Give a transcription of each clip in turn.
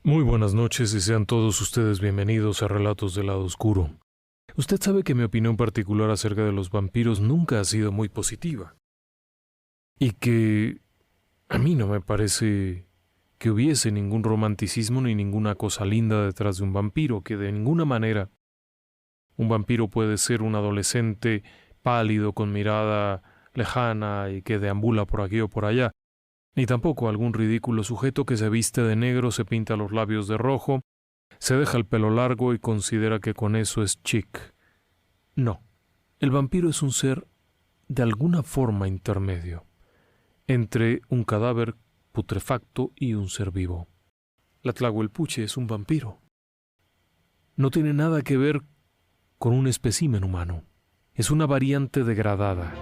Muy buenas noches y sean todos ustedes bienvenidos a Relatos del Lado Oscuro. Usted sabe que mi opinión particular acerca de los vampiros nunca ha sido muy positiva. Y que a mí no me parece que hubiese ningún romanticismo ni ninguna cosa linda detrás de un vampiro, que de ninguna manera un vampiro puede ser un adolescente pálido con mirada lejana y que deambula por aquí o por allá. Ni tampoco algún ridículo sujeto que se viste de negro, se pinta los labios de rojo, se deja el pelo largo y considera que con eso es chic. No, el vampiro es un ser de alguna forma intermedio, entre un cadáver putrefacto y un ser vivo. La Tlahuelpuche es un vampiro. No tiene nada que ver con un espécimen humano. Es una variante degradada.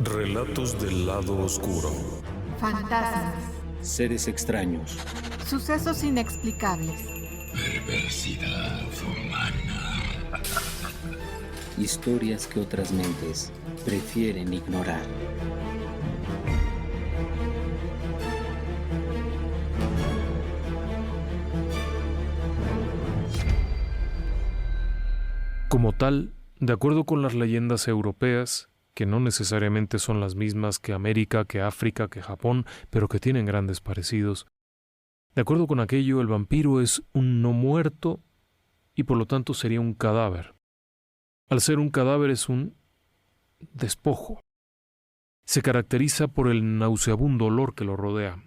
Relatos del Lado Oscuro. Fantasmas. Seres extraños. Sucesos inexplicables. Perversidad humana. Historias que otras mentes prefieren ignorar. Como tal, de acuerdo con las leyendas europeas, que no necesariamente son las mismas que América, que África, que Japón, pero que tienen grandes parecidos. De acuerdo con aquello, el vampiro es un no muerto y por lo tanto sería un cadáver. Al ser un cadáver es un despojo. Se caracteriza por el nauseabundo olor que lo rodea.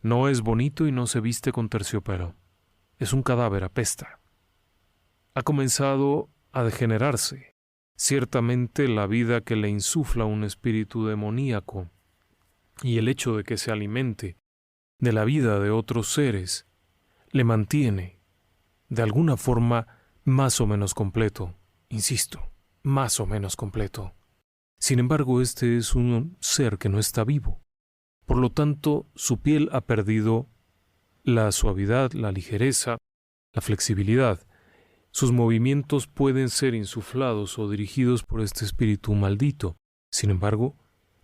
No es bonito y no se viste con terciopelo. Es un cadáver, apesta. Ha comenzado a degenerarse. Ciertamente la vida que le insufla un espíritu demoníaco y el hecho de que se alimente de la vida de otros seres le mantiene de alguna forma más o menos completo, insisto, más o menos completo. Sin embargo, este es un ser que no está vivo. Por lo tanto, su piel ha perdido la suavidad, la ligereza, la flexibilidad. Sus movimientos pueden ser insuflados o dirigidos por este espíritu maldito. Sin embargo,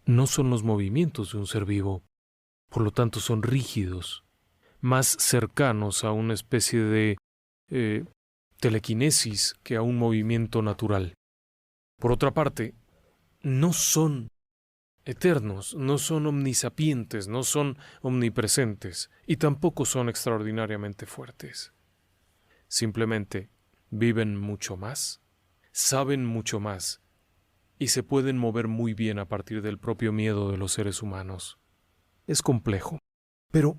no son los movimientos de un ser vivo. Por lo tanto, son rígidos, más cercanos a una especie de telequinesis que a un movimiento natural. Por otra parte, no son eternos, no son omnisapientes, no son omnipresentes y tampoco son extraordinariamente fuertes. Simplemente viven mucho más, saben mucho más y se pueden mover muy bien a partir del propio miedo de los seres humanos. Es complejo, pero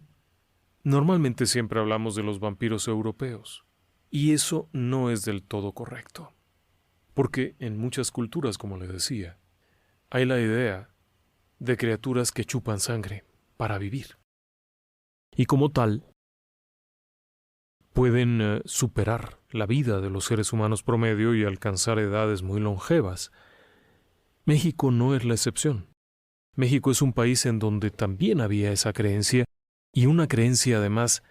normalmente siempre hablamos de los vampiros europeos y eso no es del todo correcto, porque en muchas culturas, como le decía, hay la idea de criaturas que chupan sangre para vivir y como tal pueden superar la vida de los seres humanos promedio y alcanzar edades muy longevas. México no es la excepción. México es un país en donde también había esa creencia, y una creencia además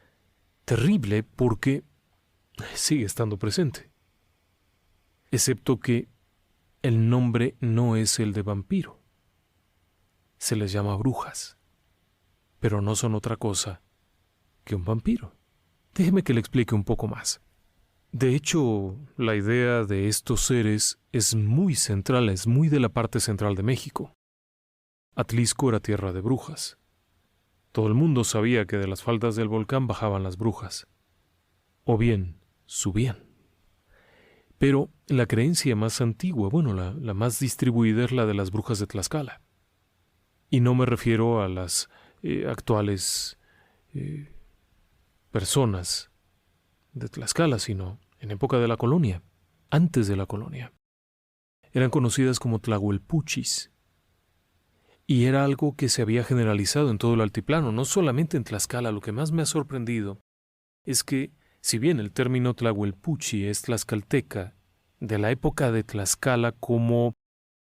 terrible porque sigue estando presente. Excepto que el nombre no es el de vampiro. Se les llama brujas, pero no son otra cosa que un vampiro. Déjeme que le explique un poco más. De hecho, la idea de estos seres es muy central, es muy de la parte central de México. Atlisco era tierra de brujas. Todo el mundo sabía que de las faldas del volcán bajaban las brujas, o bien subían. Pero la creencia más antigua, la más distribuida es la de las brujas de Tlaxcala. Y no me refiero a las actuales personas de Tlaxcala, sino en época de la colonia, antes de la colonia. Eran conocidas como Tlahuelpuchis, y era algo que se había generalizado en todo el altiplano, no solamente en Tlaxcala. Lo que más me ha sorprendido es que, si bien el término Tlahuelpuchi es tlaxcalteca, de la época de Tlaxcala como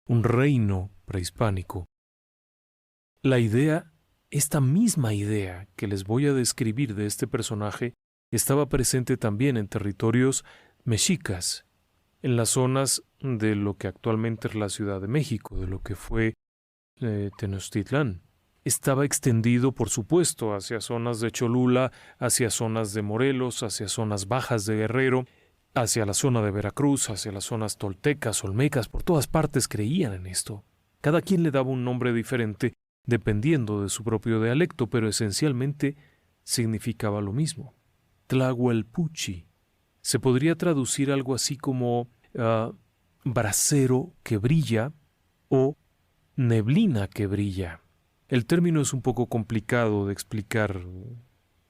un reino prehispánico, esta misma idea que les voy a describir de este personaje estaba presente también en territorios mexicas, en las zonas de lo que actualmente es la Ciudad de México, de lo que fue Tenochtitlán, estaba extendido, por supuesto, hacia zonas de Cholula, hacia zonas de Morelos, hacia zonas bajas de Guerrero, hacia la zona de Veracruz, hacia las zonas toltecas, olmecas, por todas partes creían en esto. Cada quien le daba un nombre diferente dependiendo de su propio dialecto, pero esencialmente significaba lo mismo. Tlahuelpuchi. Se podría traducir algo así como brasero que brilla o neblina que brilla. El término es un poco complicado de explicar,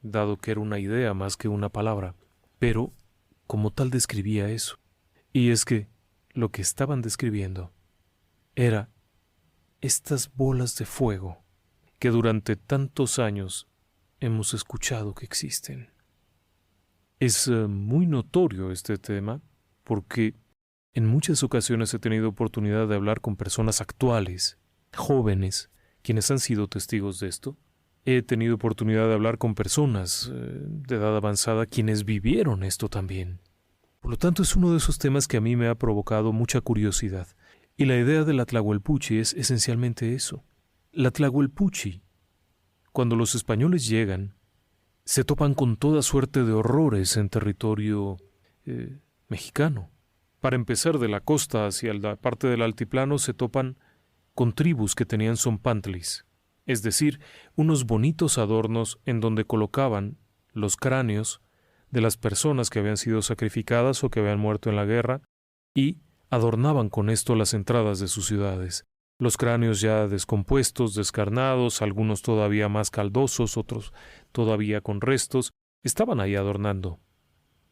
dado que era una idea más que una palabra, pero como tal describía eso. Y es que lo que estaban describiendo era estas bolas de fuego que durante tantos años hemos escuchado que existen. Es muy notorio este tema porque en muchas ocasiones he tenido oportunidad de hablar con personas actuales, jóvenes, quienes han sido testigos de esto. He tenido oportunidad de hablar con personas de edad avanzada quienes vivieron esto también. Por lo tanto, es uno de esos temas que a mí me ha provocado mucha curiosidad. Y la idea de la Tlahuelpuchi es esencialmente eso. La Tlahuelpuchi, cuando los españoles llegan, se topan con toda suerte de horrores en territorio mexicano. Para empezar, de la costa hacia la parte del altiplano se topan con tribus que tenían zompantlis, es decir, unos bonitos adornos en donde colocaban los cráneos de las personas que habían sido sacrificadas o que habían muerto en la guerra y adornaban con esto las entradas de sus ciudades. Los cráneos ya descompuestos, descarnados, algunos todavía más caldosos, otros todavía con restos, estaban ahí adornando.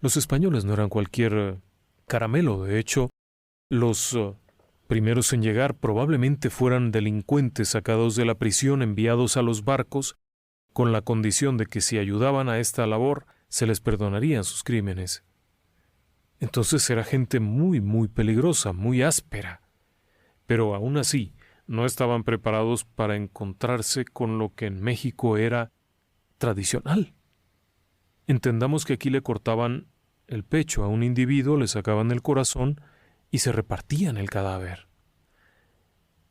Los españoles no eran cualquier caramelo, de hecho, los primeros en llegar probablemente fueran delincuentes sacados de la prisión enviados a los barcos con la condición de que si ayudaban a esta labor se les perdonarían sus crímenes. Entonces era gente muy, muy peligrosa, muy áspera. Pero aún así, no estaban preparados para encontrarse con lo que en México era tradicional. Entendamos que aquí le cortaban el pecho a un individuo, le sacaban el corazón y se repartían el cadáver.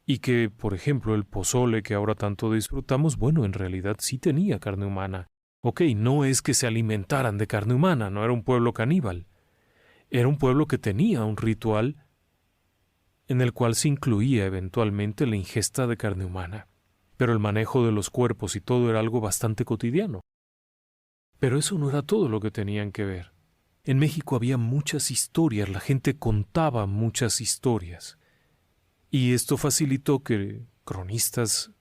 Y que, por ejemplo, el pozole que ahora tanto disfrutamos, bueno, en realidad sí tenía carne humana. Ok, no es que se alimentaran de carne humana, no era un pueblo caníbal. Era un pueblo que tenía un ritual en el cual se incluía eventualmente la ingesta de carne humana. Pero el manejo de los cuerpos y todo era algo bastante cotidiano. Pero eso no era todo lo que tenían que ver. En México había muchas historias, la gente contaba muchas historias. Y esto facilitó que cronistas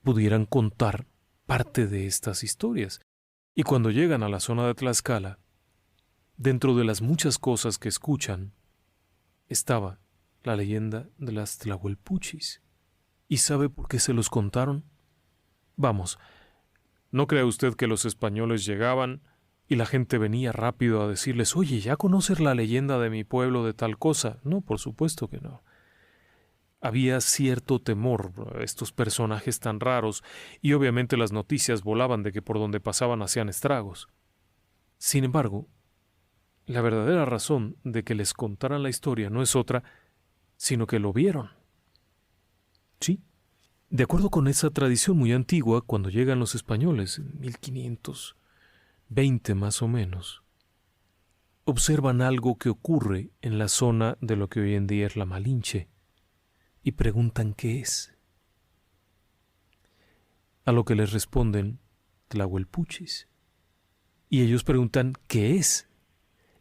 pudieran contar parte de estas historias. Y cuando llegan a la zona de Tlaxcala, dentro de las muchas cosas que escuchan, estaba la leyenda de las Tlahuelpuchis. ¿Y sabe por qué se los contaron? Vamos, no crea usted que los españoles llegaban y la gente venía rápido a decirles, oye, ¿ya conoces la leyenda de mi pueblo de tal cosa? No, por supuesto que no. Había cierto temor a estos personajes tan raros y obviamente las noticias volaban de que por donde pasaban hacían estragos. Sin embargo, la verdadera razón de que les contaran la historia no es otra, sino que lo vieron. Sí, de acuerdo con esa tradición muy antigua, cuando llegan los españoles, en 1520 más o menos, observan algo que ocurre en la zona de lo que hoy en día es la Malinche y preguntan qué es. A lo que les responden Tlahuelpuchis. Y ellos preguntan qué es.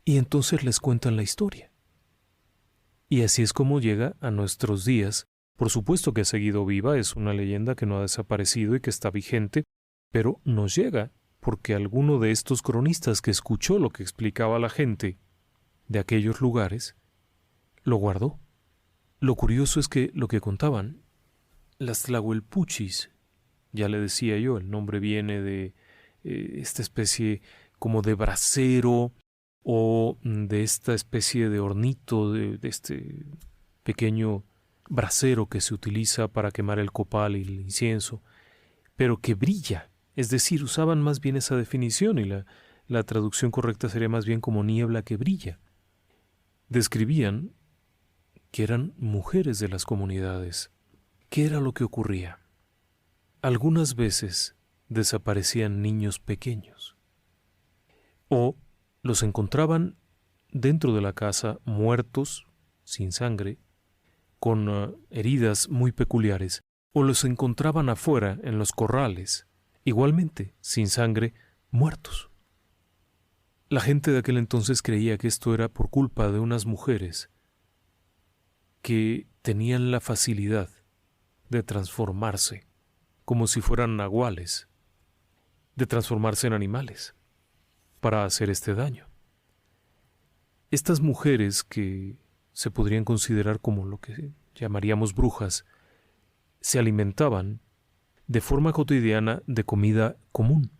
Y entonces les cuentan la historia. Y así es como llega a nuestros días. Por supuesto que ha seguido viva, es una leyenda que no ha desaparecido y que está vigente, pero nos llega porque alguno de estos cronistas que escuchó lo que explicaba la gente de aquellos lugares, lo guardó. Lo curioso es que lo que contaban, las Tlahuelpuchis, ya le decía yo, el nombre viene de esta especie como de brasero o de esta especie de hornito, de este pequeño brasero que se utiliza para quemar el copal y el incienso, pero que brilla. Es decir, usaban más bien esa definición y la traducción correcta sería más bien como niebla que brilla. Describían que eran mujeres de las comunidades. ¿Qué era lo que ocurría? algunas veces desaparecían niños pequeños o los encontraban dentro de la casa muertos, sin sangre, con heridas muy peculiares, o los encontraban afuera en los corrales, igualmente sin sangre, muertos. La gente de aquel entonces creía que esto era por culpa de unas mujeres que tenían la facilidad de transformarse, como si fueran nahuales, de transformarse en animales, para hacer este daño. Estas mujeres, que se podrían considerar como lo que llamaríamos brujas, se alimentaban de forma cotidiana de comida común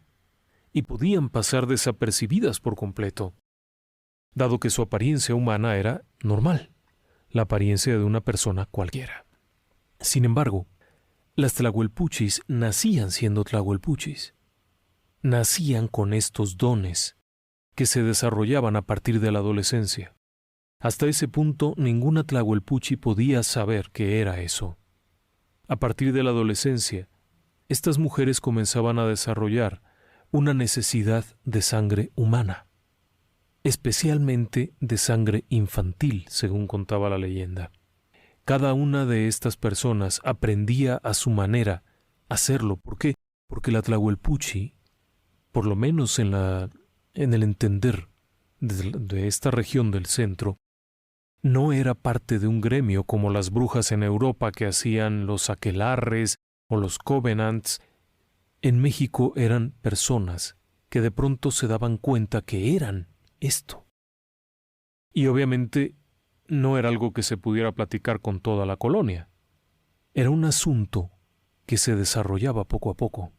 y podían pasar desapercibidas por completo, dado que su apariencia humana era normal, la apariencia de una persona cualquiera. Sin embargo, las tlahuelpuchis nacían siendo tlahuelpuchis. Nacían con estos dones que se desarrollaban a partir de la adolescencia. Hasta ese punto, ninguna tlahuelpuchi podía saber qué era eso. A partir de la adolescencia, estas mujeres comenzaban a desarrollar una necesidad de sangre humana, especialmente de sangre infantil, según contaba la leyenda. Cada una de estas personas aprendía a su manera a hacerlo. ¿Por qué? Porque la tlahuelpuchi, por lo menos en el entender de esta región del centro, no era parte de un gremio como las brujas en Europa que hacían los aquelarres o los covenants. En México eran personas que de pronto se daban cuenta que eran esto. Y obviamente no era algo que se pudiera platicar con toda la colonia. Era un asunto que se desarrollaba poco a poco.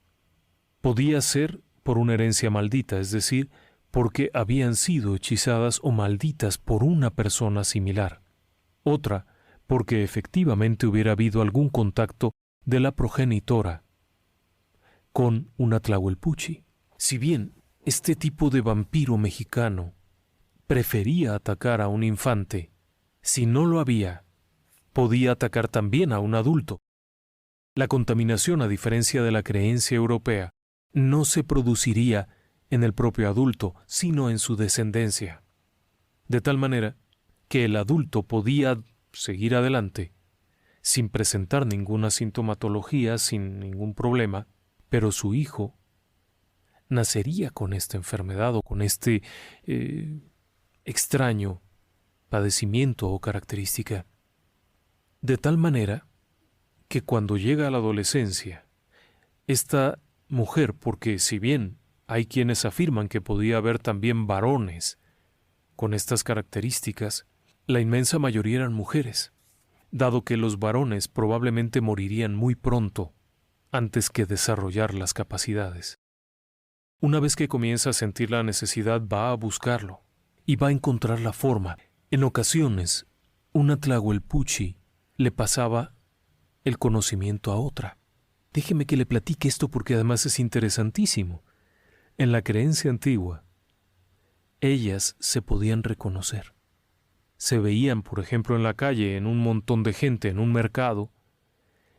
Podía ser por una herencia maldita, es decir, porque habían sido hechizadas o malditas por una persona similar. Otra, porque efectivamente hubiera habido algún contacto de la progenitora con una tlahuelpuchi. Si bien este tipo de vampiro mexicano prefería atacar a un infante, si no lo había, podía atacar también a un adulto. La contaminación, a diferencia de la creencia europea, no se produciría en el propio adulto, sino en su descendencia. De tal manera que el adulto podía seguir adelante sin presentar ninguna sintomatología, sin ningún problema, pero su hijo nacería con esta enfermedad o con este extraño padecimiento o característica. De tal manera que cuando llega a la adolescencia, esta mujer, porque si bien hay quienes afirman que podía haber también varones con estas características, la inmensa mayoría eran mujeres, dado que los varones probablemente morirían muy pronto antes que desarrollar las capacidades. Una vez que comienza a sentir la necesidad, va a buscarlo y va a encontrar la forma. En ocasiones, una tlahuelpuchi le pasaba el conocimiento a otra. Déjeme que le platique esto porque además es interesantísimo. En la creencia antigua, ellas se podían reconocer. Se veían, por ejemplo, en la calle, en un montón de gente, en un mercado,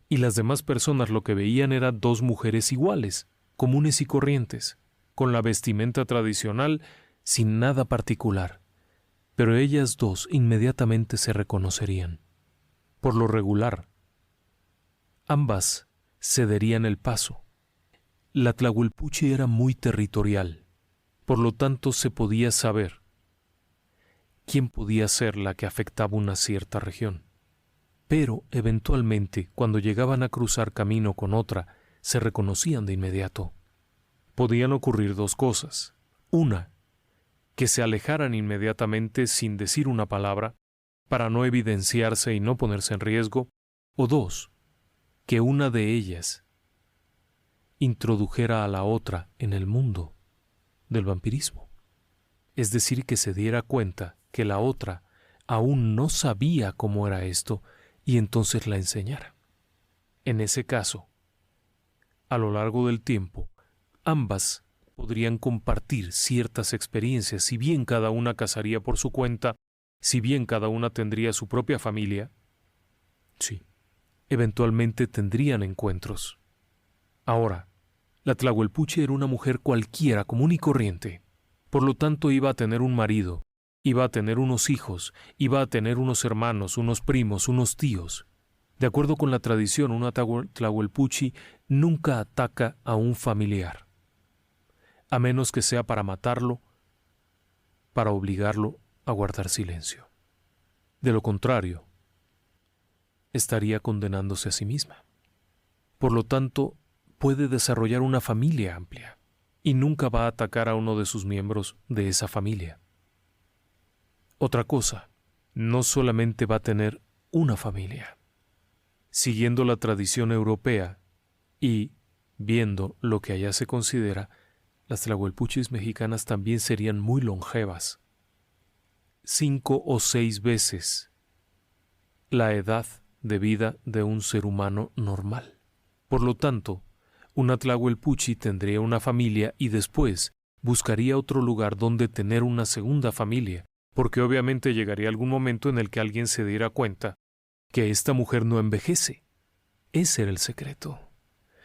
y las demás personas lo que veían eran dos mujeres iguales, comunes y corrientes, con la vestimenta tradicional, sin nada particular. Pero ellas dos inmediatamente se reconocerían. Por lo regular, ambas cederían el paso. La tlahuelpuchi era muy territorial, por lo tanto se podía saber quién podía ser la que afectaba una cierta región. Pero, eventualmente, cuando llegaban a cruzar camino con otra, se reconocían de inmediato. Podían ocurrir dos cosas. Una, que se alejaran inmediatamente sin decir una palabra, para no evidenciarse y no ponerse en riesgo. O dos, que una de ellas introdujera a la otra en el mundo del vampirismo. Es decir, que se diera cuenta que la otra aún no sabía cómo era esto y entonces la enseñara. En ese caso, a lo largo del tiempo, ambas podrían compartir ciertas experiencias, si bien cada una cazaría por su cuenta, si bien cada una tendría su propia familia. Sí, eventualmente tendrían encuentros. Ahora, la Tlahuelpuchi era una mujer cualquiera, común y corriente. Por lo tanto, iba a tener un marido, iba a tener unos hijos, iba a tener unos hermanos, unos primos, unos tíos. De acuerdo con la tradición, una Tlahuelpuchi nunca ataca a un familiar, a menos que sea para matarlo, para obligarlo a guardar silencio. De lo contrario, estaría condenándose a sí misma. Por lo tanto, puede desarrollar una familia amplia y nunca va a atacar a uno de sus miembros de esa familia. Otra cosa, no solamente va a tener una familia. Siguiendo la tradición europea y viendo lo que allá se considera, las Tlahuelpuchis mexicanas también serían muy longevas. 5 o 6 veces la edad de vida de un ser humano normal. Por lo tanto, una Tlahuelpuchi tendría una familia y después buscaría otro lugar donde tener una segunda familia, porque obviamente llegaría algún momento en el que alguien se diera cuenta que esta mujer no envejece. Ese era el secreto.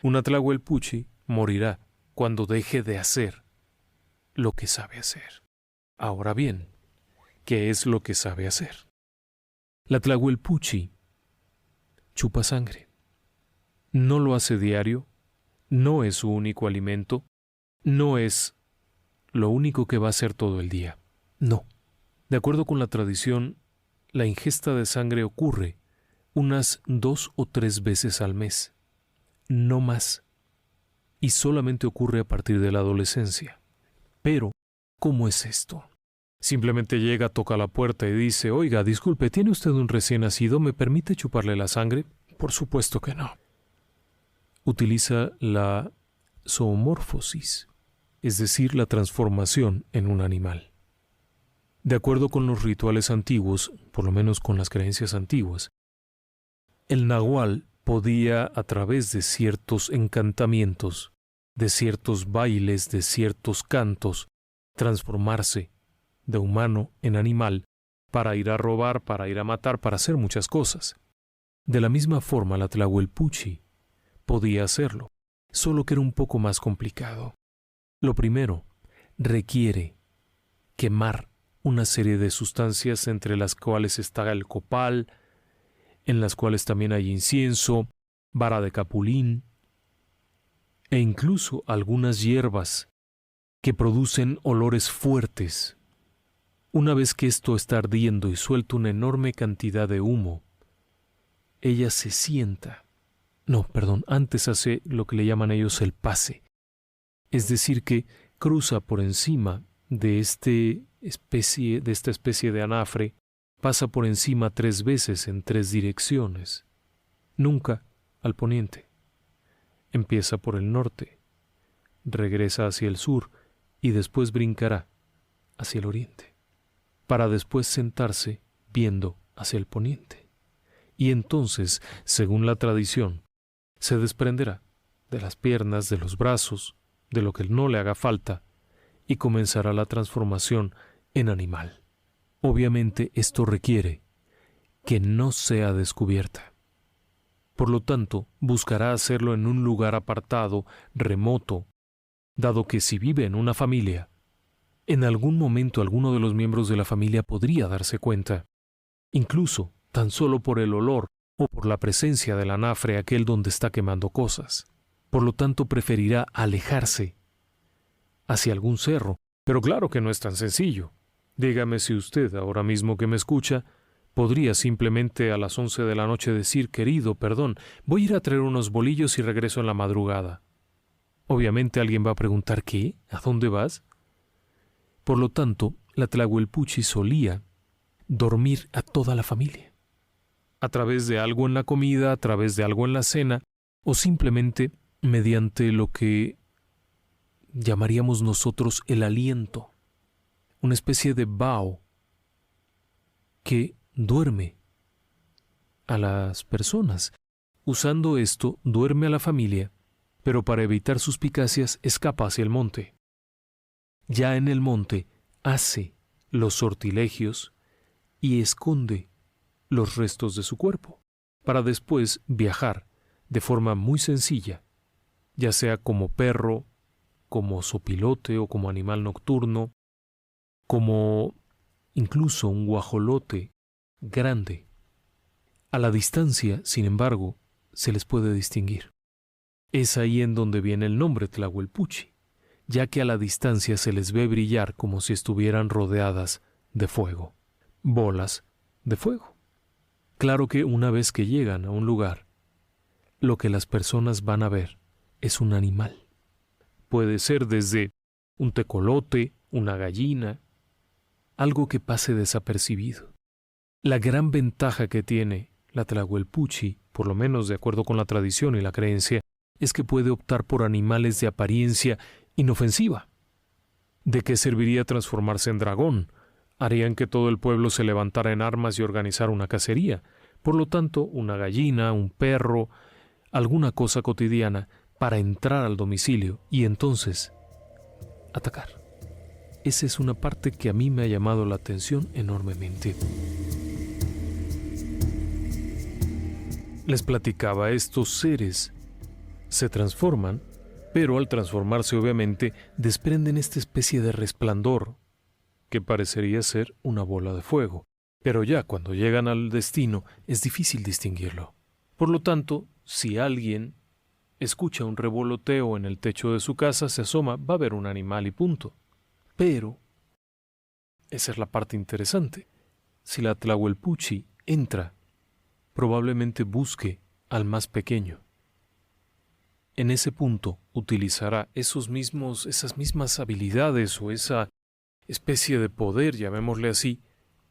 Una Tlahuelpuchi morirá cuando deje de hacer lo que sabe hacer. Ahora bien, ¿qué es lo que sabe hacer? La Tlahuelpuchi chupa sangre. No lo hace diario, no es su único alimento, no es lo único que va a hacer todo el día. No. De acuerdo con la tradición, la ingesta de sangre ocurre unas 2 o 3 veces al mes, no más, y solamente ocurre a partir de la adolescencia. Pero, ¿cómo es esto? Simplemente llega, toca la puerta y dice: «Oiga, disculpe, ¿tiene usted un recién nacido? ¿Me permite chuparle la sangre?». Por supuesto que no. Utiliza la zoomorfosis, es decir, la transformación en un animal. De acuerdo con los rituales antiguos, por lo menos con las creencias antiguas, el nahual podía, a través de ciertos encantamientos, de ciertos bailes, de ciertos cantos, transformarse de humano en animal para ir a robar, para ir a matar, para hacer muchas cosas. De la misma forma, la Tlahuelpuchi podía hacerlo, solo que era un poco más complicado. Lo primero, requiere quemar una serie de sustancias entre las cuales está el copal, en las cuales también hay incienso, vara de capulín e incluso algunas hierbas que producen olores fuertes. Una vez que esto está ardiendo y suelta una enorme cantidad de humo, ella se sienta. Antes hace lo que le llaman ellos el pase. Es decir, que cruza por encima de esta especie de anafre, pasa por encima 3 veces en 3 direcciones. Nunca al poniente. Empieza por el norte, regresa hacia el sur y después brincará hacia el oriente, para después sentarse viendo hacia el poniente. Y entonces, según la tradición, se desprenderá de las piernas, de los brazos, de lo que no le haga falta, y comenzará la transformación en animal. Obviamente esto requiere que no sea descubierta. Por lo tanto, buscará hacerlo en un lugar apartado, remoto, dado que si vive en una familia, en algún momento alguno de los miembros de la familia podría darse cuenta, incluso tan solo por el olor o por la presencia del anafre aquel donde está quemando cosas. Por lo tanto, preferirá alejarse hacia algún cerro, pero claro que no es tan sencillo. Dígame si usted, ahora mismo que me escucha, podría simplemente a las 11 de la noche decir: «Querido, perdón, voy a ir a traer unos bolillos y regreso en la madrugada». Obviamente alguien va a preguntar: «¿Qué? ¿A dónde vas?». Por lo tanto, la Tlahuelpuchi solía dormir a toda la familia, a través de algo en la comida, a través de algo en la cena, o simplemente mediante lo que llamaríamos nosotros el aliento, una especie de vaho que duerme a las personas. Usando esto, duerme a la familia, pero para evitar suspicacias escapa hacia el monte. Ya en el monte hace los sortilegios y esconde los restos de su cuerpo, para después viajar de forma muy sencilla ya sea como perro, como zopilote o como animal nocturno, como incluso un guajolote grande. A la distancia, sin embargo, se les puede distinguir. Es ahí en donde viene el nombre Tlahuelpuchi, ya que a la distancia se les ve brillar como si estuvieran rodeadas de fuego, bolas de fuego. Claro que una vez que llegan a un lugar, lo que las personas van a ver es un animal. Puede ser desde un tecolote, una gallina, algo que pase desapercibido. La gran ventaja que tiene la Tlahuelpuchi, por lo menos de acuerdo con la tradición y la creencia, es que puede optar por animales de apariencia inofensiva. ¿De qué serviría transformarse en dragón? Harían que todo el pueblo se levantara en armas y organizara una cacería. Por lo tanto, una gallina, un perro, alguna cosa cotidiana para entrar al domicilio y entonces atacar. Esa es una parte que a mí me ha llamado la atención enormemente. Les platicaba, estos seres se transforman, pero al transformarse obviamente desprenden esta especie de resplandor que parecería ser una bola de fuego. Pero ya cuando llegan al destino es difícil distinguirlo. Por lo tanto, si alguien escucha un revoloteo en el techo de su casa, se asoma, va a ver un animal y punto. Pero esa es la parte interesante. Si la Tlahuelpuchi entra, probablemente busque al más pequeño. En ese punto utilizará esas mismas habilidades o esa especie de poder, llamémosle así,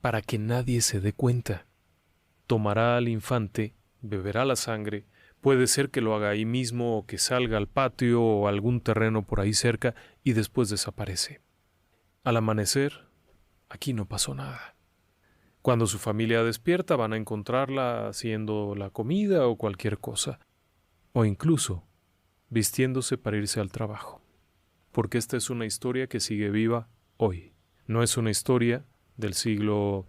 para que nadie se dé cuenta. Tomará al infante, beberá la sangre, puede ser que lo haga ahí mismo o que salga al patio o a algún terreno por ahí cerca y después desaparece. Al amanecer, aquí no pasó nada. Cuando su familia despierta van a encontrarla haciendo la comida o cualquier cosa, o incluso vistiéndose para irse al trabajo. Porque esta es una historia que sigue viva hoy. No es una historia del siglo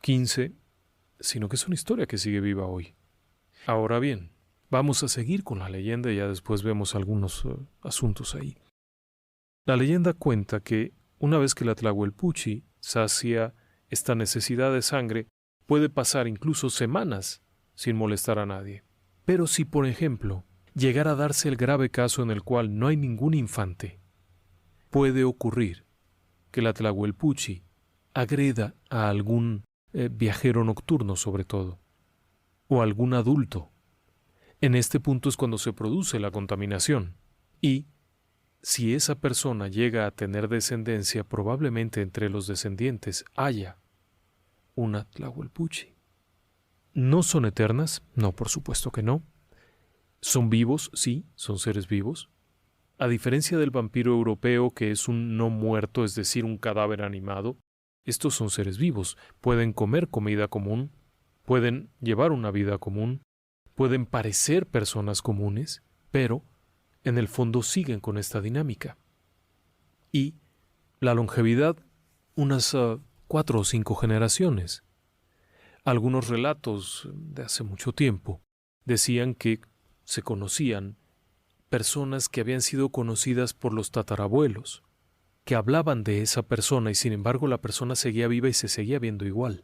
XV, sino que es una historia que sigue viva hoy. Ahora bien, vamos a seguir con la leyenda y ya después vemos algunos asuntos ahí. La leyenda cuenta que una vez que la Tlahuelpuchi sacia esta necesidad de sangre, puede pasar incluso semanas sin molestar a nadie. Pero si, por ejemplo, llegara a darse el grave caso en el cual no hay ningún infante, puede ocurrir que la Tlahuelpuchi agreda a algún viajero nocturno sobre todo, o algún adulto. En este punto es cuando se produce la contaminación, y si esa persona llega a tener descendencia, probablemente entre los descendientes haya una Tlahuelpuchi. ¿No son eternas? No, por supuesto que no. ¿Son vivos? Sí, son seres vivos. A diferencia del vampiro europeo, que es un no muerto, es decir, un cadáver animado, estos son seres vivos. Pueden comer comida común, pueden llevar una vida común, pueden parecer personas comunes, pero en el fondo siguen con esta dinámica. Y la longevidad, unas 4 o 5 generaciones. Algunos relatos de hace mucho tiempo decían que se conocían personas que habían sido conocidas por los tatarabuelos, que hablaban de esa persona y sin embargo la persona seguía viva y se seguía viendo igual.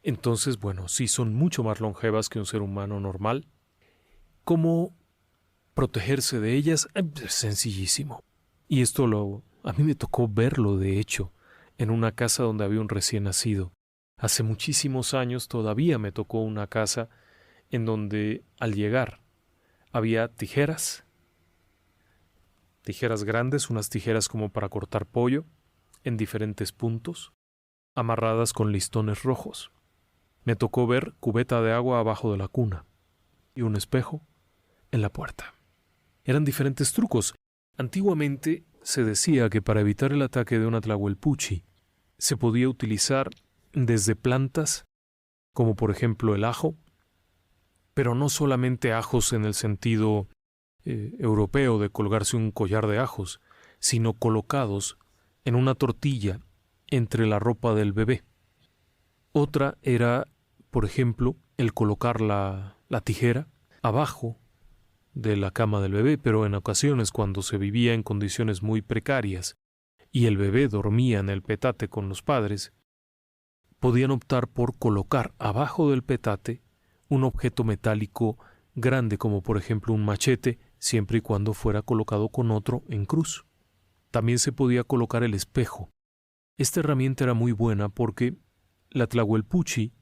Entonces, bueno, sí son mucho más longevas que un ser humano normal. ¿Cómo protegerse de ellas? Sencillísimo. Y esto a mí me tocó verlo, de hecho, en una casa donde había un recién nacido. Hace muchísimos años todavía me tocó una casa en donde al llegar había tijeras grandes, unas tijeras como para cortar pollo, en diferentes puntos, amarradas con listones rojos. Me tocó ver cubeta de agua abajo de la cuna y un espejo en la puerta. Eran diferentes trucos. Antiguamente se decía que para evitar el ataque de una Tlahuelpuchi se podía utilizar desde plantas, como por ejemplo el ajo, pero no solamente ajos en el sentido europeo de colgarse un collar de ajos, sino colocados en una tortilla entre la ropa del bebé. Otra era, por ejemplo, el colocar la tijera abajo de la cama del bebé, pero en ocasiones cuando se vivía en condiciones muy precarias y el bebé dormía en el petate con los padres, podían optar por colocar abajo del petate un objeto metálico grande como por ejemplo un machete, siempre y cuando fuera colocado con otro en cruz. También se podía colocar el espejo. Esta herramienta era muy buena porque la Tlahuelpuchi,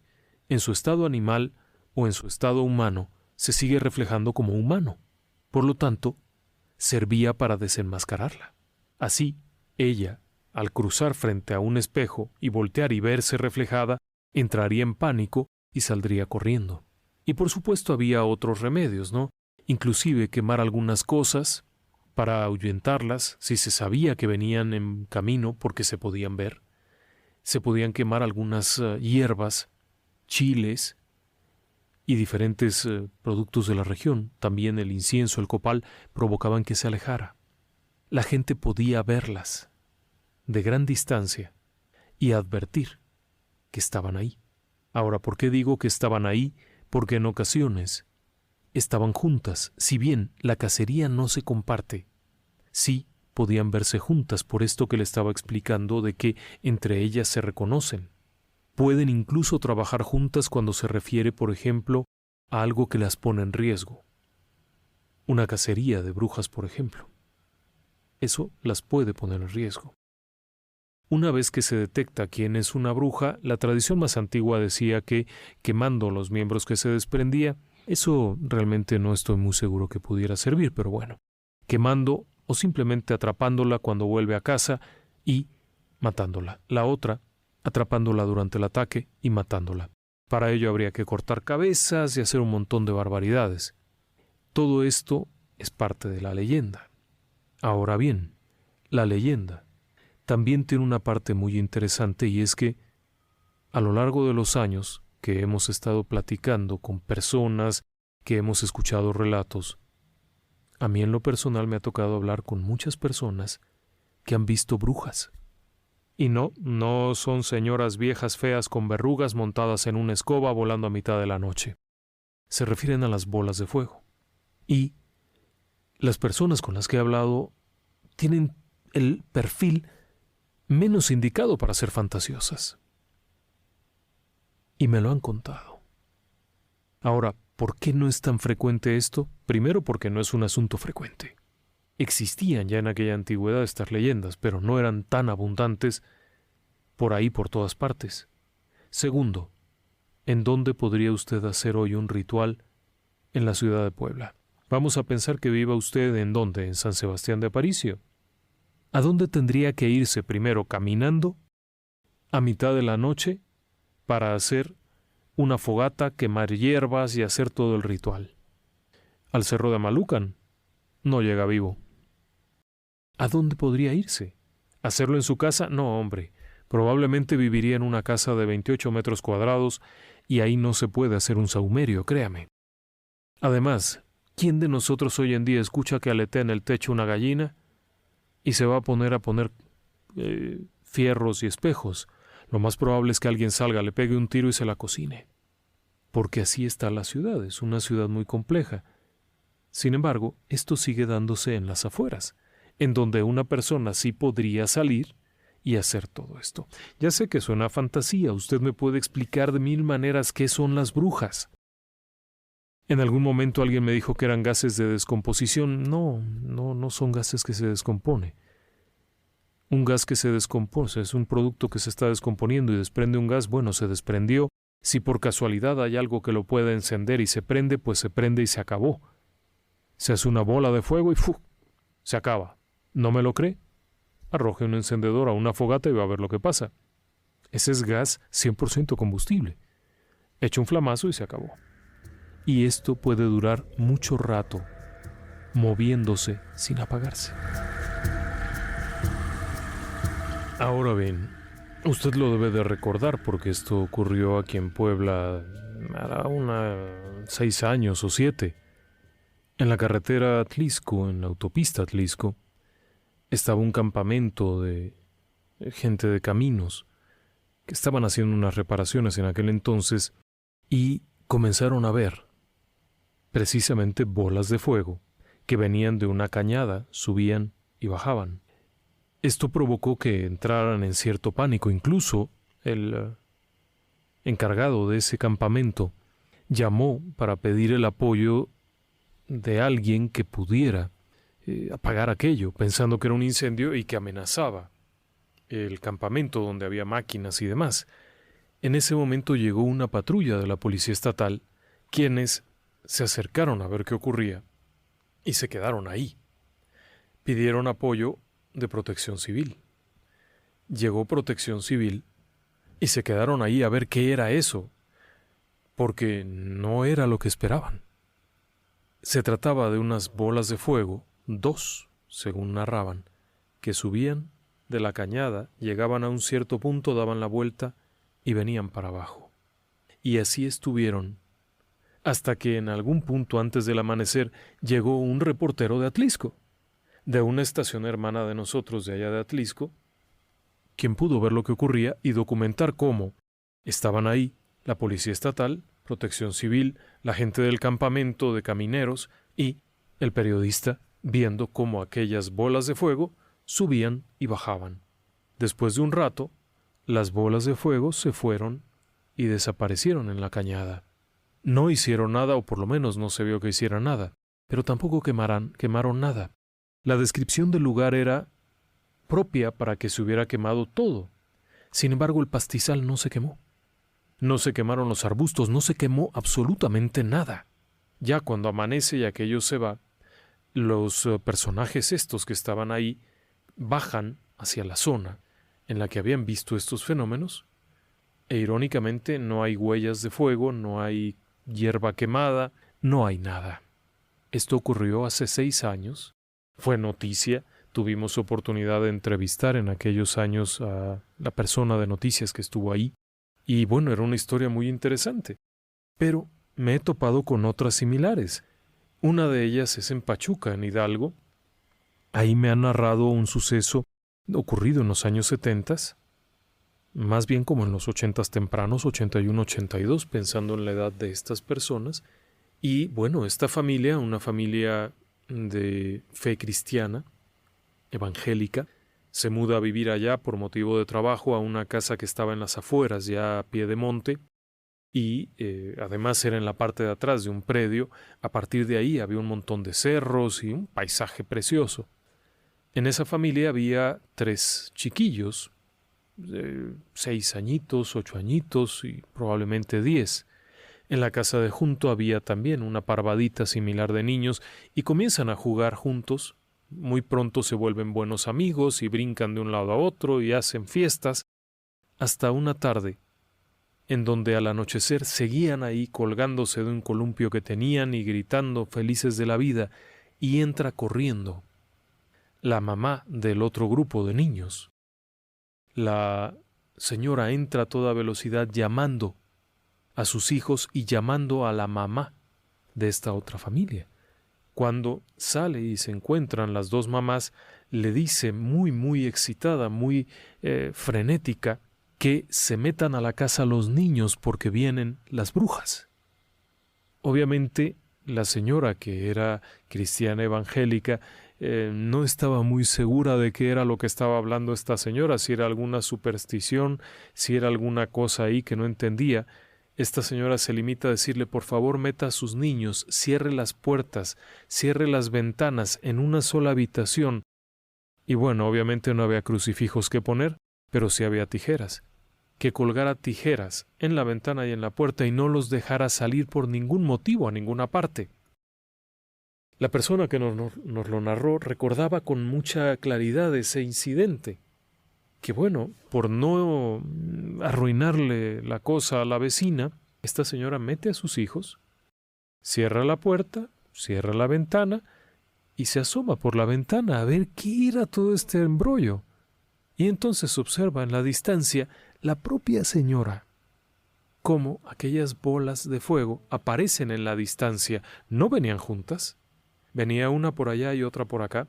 en su estado animal o en su estado humano, se sigue reflejando como humano. Por lo tanto, servía para desenmascararla. Así, ella, al cruzar frente a un espejo y voltear y verse reflejada, entraría en pánico y saldría corriendo. Y por supuesto había otros remedios, ¿no? Inclusive quemar algunas cosas para ahuyentarlas si se sabía que venían en camino porque se podían ver. Se podían quemar algunas hierbas, chiles y diferentes productos de la región. También el incienso, el copal, provocaban que se alejara. La gente podía verlas de gran distancia y advertir que estaban ahí. Ahora, ¿por qué digo que estaban ahí? Porque en ocasiones estaban juntas. Si bien la cacería no se comparte, sí podían verse juntas, por esto que le estaba explicando de que entre ellas se reconocen. Pueden incluso trabajar juntas cuando se refiere, por ejemplo, a algo que las pone en riesgo. Una cacería de brujas, por ejemplo. Eso las puede poner en riesgo. Una vez que se detecta quién es una bruja, la tradición más antigua decía que quemando los miembros que se desprendía, eso realmente no estoy muy seguro que pudiera servir, pero bueno, quemando o simplemente atrapándola cuando vuelve a casa y matándola. La otra, atrapándola durante el ataque y matándola. Para ello habría que cortar cabezas y hacer un montón de barbaridades. Todo esto es parte de la leyenda. Ahora bien, la leyenda también tiene una parte muy interesante, y es que a lo largo de los años que hemos estado platicando con personas, que hemos escuchado relatos, a mí en lo personal me ha tocado hablar con muchas personas que han visto brujas. Y no son señoras viejas feas con verrugas montadas en una escoba volando a mitad de la noche. Se refieren a las bolas de fuego. Y las personas con las que he hablado tienen el perfil menos indicado para ser fantasiosas. Y me lo han contado. Ahora, ¿por qué no es tan frecuente esto? Primero, porque no es un asunto frecuente. Existían ya en aquella antigüedad estas leyendas, pero no eran tan abundantes por ahí por todas partes. Segundo, ¿en dónde podría usted hacer hoy un ritual en la ciudad de Puebla? Vamos a pensar que viva usted ¿en dónde? En San Sebastián de Aparicio. ¿A dónde tendría que irse primero caminando a mitad de la noche para hacer una fogata, quemar hierbas y hacer todo el ritual? Al Cerro de Amalucan. No llega vivo. ¿A dónde podría irse? ¿Hacerlo en su casa? No, hombre. Probablemente viviría en una casa de 28 metros cuadrados y ahí no se puede hacer un sahumerio, créame. Además, ¿quién de nosotros hoy en día escucha que aletea en el techo una gallina y se va a poner fierros y espejos? Lo más probable es que alguien salga, le pegue un tiro y se la cocine. Porque así está la ciudad, es una ciudad muy compleja. Sin embargo, esto sigue dándose en las afueras, en donde una persona sí podría salir y hacer todo esto. Ya sé que suena a fantasía, usted me puede explicar de mil maneras qué son las brujas. En algún momento alguien me dijo que eran gases de descomposición. No son gases que se descompone. Un gas que se descompone es un producto que se está descomponiendo y desprende un gas. Bueno, se desprendió. Si por casualidad hay algo que lo pueda encender y se prende, pues se prende y se acabó. Se hace una bola de fuego y ¡fu! Se acaba. ¿No me lo cree? Arroje un encendedor a una fogata y va a ver lo que pasa. Ese es gas 100% combustible. Echa un flamazo y se acabó. Y esto puede durar mucho rato, moviéndose sin apagarse. Ahora bien, usted lo debe de recordar porque esto ocurrió aquí en Puebla hará 6 años o 7. En la carretera Atlisco, en la autopista Atlisco, estaba un campamento de gente de caminos que estaban haciendo unas reparaciones en aquel entonces y comenzaron a ver precisamente bolas de fuego que venían de una cañada, subían y bajaban. Esto provocó que entraran en cierto pánico. Incluso el encargado de ese campamento llamó para pedir el apoyo de alguien que pudiera apagar aquello, pensando que era un incendio y que amenazaba el campamento donde había máquinas y demás. En ese momento llegó una patrulla de la policía estatal, quienes se acercaron a ver qué ocurría y se quedaron ahí. Pidieron apoyo de Protección Civil. Llegó Protección Civil y se quedaron ahí a ver qué era eso, porque no era lo que esperaban. Se trataba de unas bolas de fuego, 2, según narraban, que subían de la cañada, llegaban a un cierto punto, daban la vuelta y venían para abajo. Y así estuvieron, hasta que en algún punto antes del amanecer llegó un reportero de Atlisco, de una estación hermana de nosotros de allá de Atlisco, quien pudo ver lo que ocurría y documentar cómo estaban ahí la policía estatal, Protección Civil, la gente del campamento de camineros y el periodista viendo cómo aquellas bolas de fuego subían y bajaban. Después de un rato, las bolas de fuego se fueron y desaparecieron en la cañada. No hicieron nada, o por lo menos no se vio que hicieran nada, pero tampoco quemaron nada. La descripción del lugar era propia para que se hubiera quemado todo. Sin embargo, el pastizal no se quemó. No se quemaron los arbustos, no se quemó absolutamente nada. Ya cuando amanece y aquello se va, los personajes estos que estaban ahí bajan hacia la zona en la que habían visto estos fenómenos e irónicamente no hay huellas de fuego, no hay hierba quemada, no hay nada. Esto ocurrió hace 6 años, fue noticia, tuvimos oportunidad de entrevistar en aquellos años a la persona de noticias que estuvo ahí y bueno, era una historia muy interesante, pero me he topado con otras similares. Una de ellas es en Pachuca, en Hidalgo. Ahí me han narrado un suceso ocurrido en los años 70, más bien como en los 80 tempranos, 81, 82, pensando en la edad de estas personas. Y bueno, esta familia, una familia de fe cristiana, evangélica, se muda a vivir allá por motivo de trabajo a una casa que estaba en las afueras, ya a pie de monte, y además era en la parte de atrás de un predio. A partir de ahí había un montón de cerros y un paisaje precioso. En esa familia había 3 chiquillos, 6 añitos, 8 añitos y probablemente 10. En la casa de junto había también una parvadita similar de niños y comienzan a jugar juntos. Muy pronto se vuelven buenos amigos y brincan de un lado a otro y hacen fiestas, hasta una tarde en donde al anochecer seguían ahí colgándose de un columpio que tenían y gritando felices de la vida, y entra corriendo la mamá del otro grupo de niños. La señora entra a toda velocidad llamando a sus hijos y llamando a la mamá de esta otra familia. Cuando sale y se encuentran las 2 mamás, le dice muy excitada, muy frenética, que se metan a la casa los niños porque vienen las brujas. Obviamente, la señora, que era cristiana evangélica, no estaba muy segura de qué era lo que estaba hablando esta señora, si era alguna superstición, si era alguna cosa ahí que no entendía. Esta señora se limita a decirle: por favor, meta a sus niños, cierre las puertas, cierre las ventanas en una sola habitación. Y bueno, obviamente no había crucifijos que poner, pero sí había tijeras. Que colgara tijeras en la ventana y en la puerta y no los dejara salir por ningún motivo a ninguna parte. La persona que nos lo narró recordaba con mucha claridad ese incidente, que bueno, por no arruinarle la cosa a la vecina, esta señora mete a sus hijos, cierra la puerta, cierra la ventana y se asoma por la ventana a ver qué era todo este embrollo. Y entonces observa en la distancia la propia señora cómo aquellas bolas de fuego aparecen en la distancia. No venían juntas, venía una por allá y otra por acá,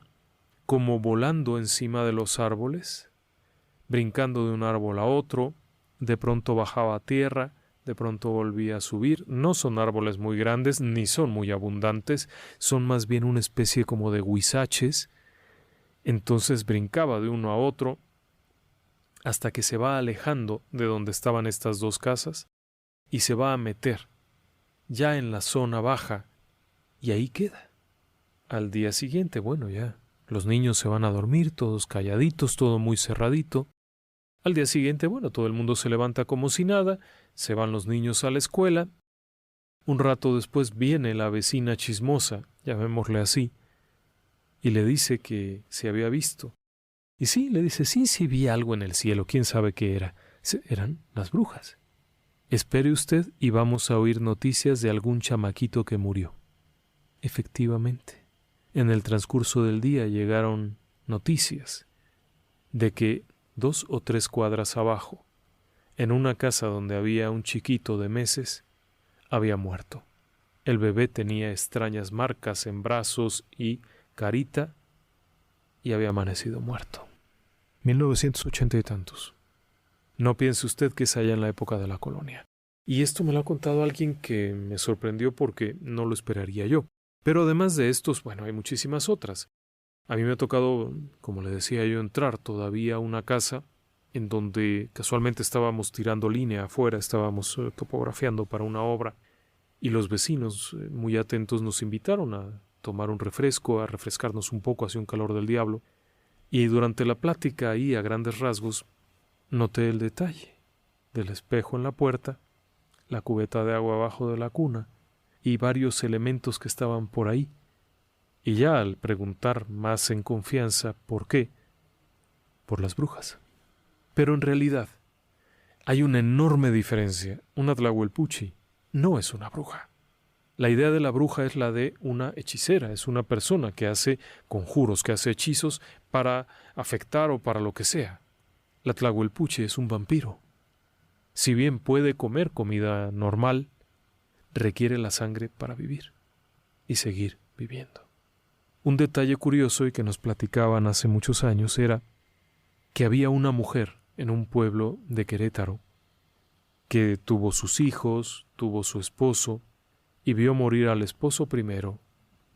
como volando encima de los árboles, brincando de un árbol a otro, de pronto bajaba a tierra, de pronto volvía a subir. No son árboles muy grandes, ni son muy abundantes, son más bien una especie como de huizaches. Entonces brincaba de uno a otro hasta que se va alejando de donde estaban estas dos casas y se va a meter ya en la zona baja y ahí queda. Al día siguiente, bueno, ya los niños se van a dormir, todos calladitos, todo muy cerradito. Al día siguiente, bueno, todo el mundo se levanta como si nada, se van los niños a la escuela. Un rato después viene la vecina chismosa, llamémosle así, y le dice que se había visto. Y sí, le dice, sí, vi algo en el cielo, quién sabe qué era. Eran las brujas. Espere usted y vamos a oír noticias de algún chamaquito que murió. Efectivamente, en el transcurso del día llegaron noticias de que 2 o 3 cuadras abajo, en una casa donde había un chiquito de meses, había muerto. El bebé tenía extrañas marcas en brazos y carita y había amanecido muerto. 1980 y tantos. No piense usted que es allá en la época de la colonia. Y esto me lo ha contado alguien que me sorprendió porque no lo esperaría yo. Pero además de estos, bueno, hay muchísimas otras. A mí me ha tocado, como le decía yo, entrar todavía a una casa en donde casualmente estábamos tirando línea afuera, estábamos topografiando para una obra, y los vecinos, muy atentos, nos invitaron a tomar un refresco, a refrescarnos un poco, hacía un calor del diablo, y durante la plática ahí, a grandes rasgos, noté el detalle del espejo en la puerta, la cubeta de agua abajo de la cuna, y varios elementos que estaban por ahí. Y ya al preguntar más en confianza por qué, por las brujas. Pero en realidad hay una enorme diferencia. Una Tlahuelpuchi no es una bruja. La idea de la bruja es la de una hechicera, es una persona que hace conjuros, que hace hechizos para afectar o para lo que sea. La Tlahuelpuchi es un vampiro. Si bien puede comer comida normal, requiere la sangre para vivir y seguir viviendo. Un detalle curioso y que nos platicaban hace muchos años era que había una mujer en un pueblo de Querétaro que tuvo sus hijos, tuvo su esposo y vio morir al esposo primero,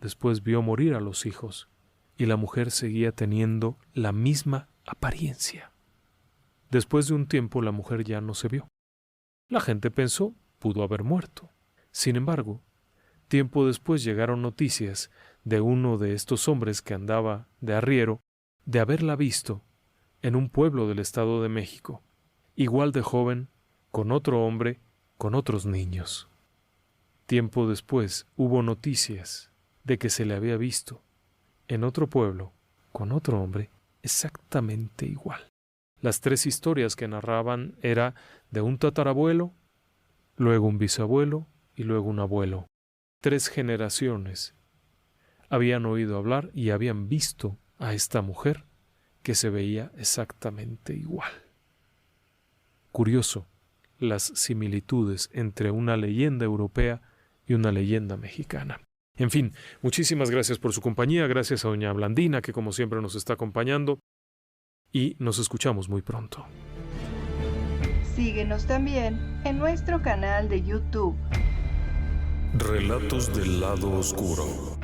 después vio morir a los hijos y la mujer seguía teniendo la misma apariencia. Después de un tiempo la mujer ya no se vio. La gente pensó, pudo haber muerto. Sin embargo, tiempo después llegaron noticias de uno de estos hombres que andaba de arriero, de haberla visto en un pueblo del Estado de México, igual de joven, con otro hombre, con otros niños. Tiempo después hubo noticias de que se le había visto en otro pueblo, con otro hombre, exactamente igual. Las 3 historias que narraban era de un tatarabuelo, luego un bisabuelo y luego un abuelo. 3 generaciones habían oído hablar y habían visto a esta mujer que se veía exactamente igual. Curioso, las similitudes entre una leyenda europea y una leyenda mexicana. En fin, muchísimas gracias por su compañía, gracias a doña Blandina, que como siempre nos está acompañando, y nos escuchamos muy pronto. Síguenos también en nuestro canal de YouTube. Relatos del lado oscuro.